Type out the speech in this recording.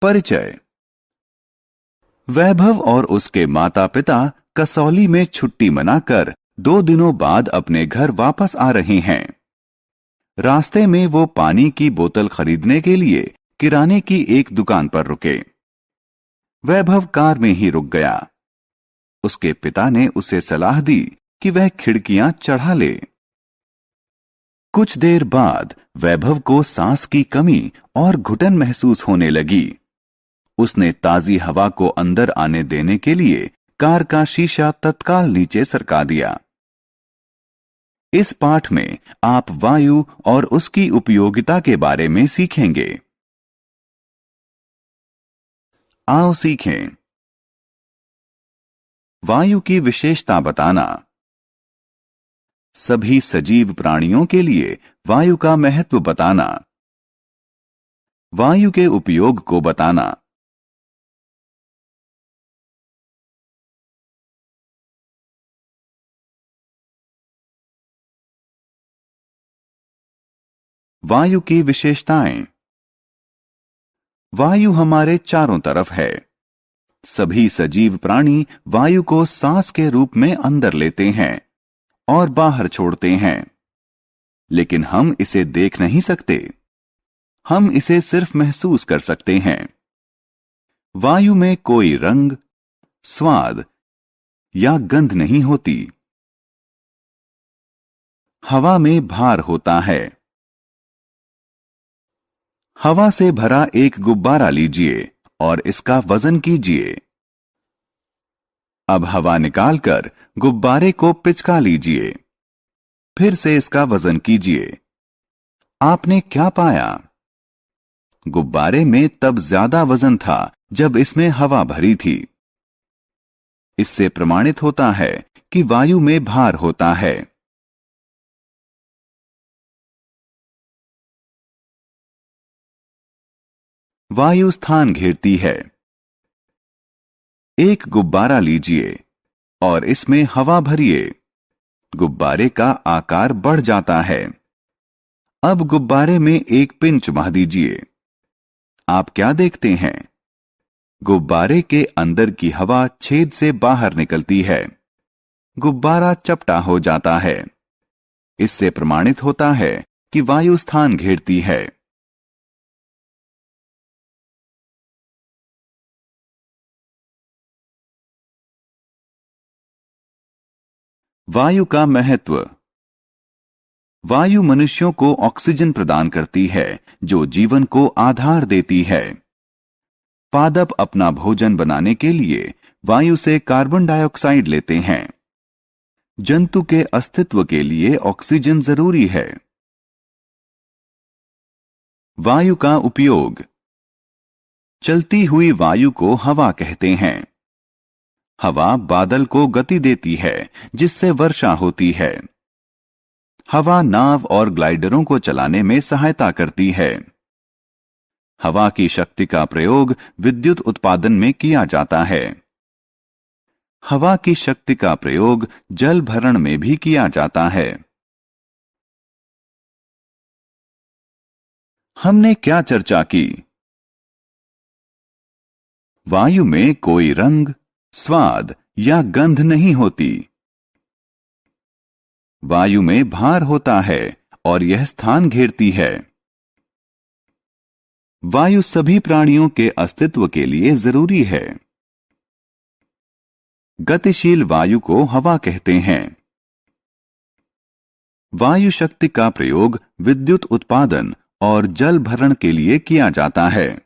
परिचय। वैभव और उसके माता पिता कसौली में छुट्टी मनाकर 2 दिनों बाद अपने घर वापस आ रहे हैं। रास्ते में वो पानी की बोतल खरीदने के लिए किराने की एक दुकान पर रुके। वैभव कार में ही रुक गया। उसके पिता ने उसे सलाह दी कि वह खिड़कियां चढ़ा ले। कुछ देर बाद वैभव को सांस की कमी और घुटन महसूस होने लगी। उसने ताजी हवा को अंदर आने देने के लिए कार का शीशा तत्काल नीचे सरका दिया। इस पाठ में आप वायु और उसकी उपयोगिता के बारे में सीखेंगे। आओ सीखें। वायु की विशेषता बताना। सभी सजीव प्राणियों के लिए वायु का महत्व बताना। वायु के उपयोग को बताना। वायु की विशेषताएं। वायु हमारे चारों तरफ है। सभी सजीव प्राणी वायु को सांस के रूप में अंदर लेते हैं और बाहर छोड़ते हैं, लेकिन हम इसे देख नहीं सकते। हम इसे सिर्फ महसूस कर सकते हैं। वायु में कोई रंग, स्वाद या गंध नहीं होती। हवा में भार होता है। हवा से भरा एक गुब्बारा लीजिए और इसका वजन कीजिए। अब हवा निकालकर गुब्बारे को पिचका लीजिए। फिर से इसका वजन कीजिए। आपने क्या पाया? गुब्बारे में तब ज्यादा वजन था जब इसमें हवा भरी थी। इससे प्रमाणित होता है कि वायु में भार होता है। वायु स्थान घेरती है। एक गुब्बारा लीजिए और इसमें हवा भरिए। गुब्बारे का आकार बढ़ जाता है। अब गुब्बारे में एक पिन चुमा दीजिए। आप क्या देखते हैं? गुब्बारे के अंदर की हवा छेद से बाहर निकलती है। गुब्बारा चपटा हो जाता है। इससे प्रमाणित होता है कि वायु स्थान घेरती है। वायु का महत्व। वायु मनुष्यों को ऑक्सीजन प्रदान करती है, जो जीवन को आधार देती है। पादप अपना भोजन बनाने के लिए वायु से कार्बन डाइऑक्साइड लेते हैं। जंतु के अस्तित्व के लिए ऑक्सीजन जरूरी है। वायु का उपयोग। चलती हुई वायु को हवा कहते हैं। हवा बादल को गति देती है, जिससे वर्षा होती है। हवा नाव और ग्लाइडरों को चलाने में सहायता करती है। हवा की शक्ति का प्रयोग विद्युत उत्पादन में किया जाता है। हवा की शक्ति का प्रयोग जल भरण में भी किया जाता है। हमने क्या चर्चा की? वायु में कोई रंग, स्वाद या गंध नहीं होती। वायु में भार होता है और यह स्थान घेरती है। वायु सभी प्राणियों के अस्तित्व के लिए जरूरी है। गतिशील वायु को हवा कहते हैं। वायु शक्ति का प्रयोग विद्युत उत्पादन और जल भरण के लिए किया जाता है।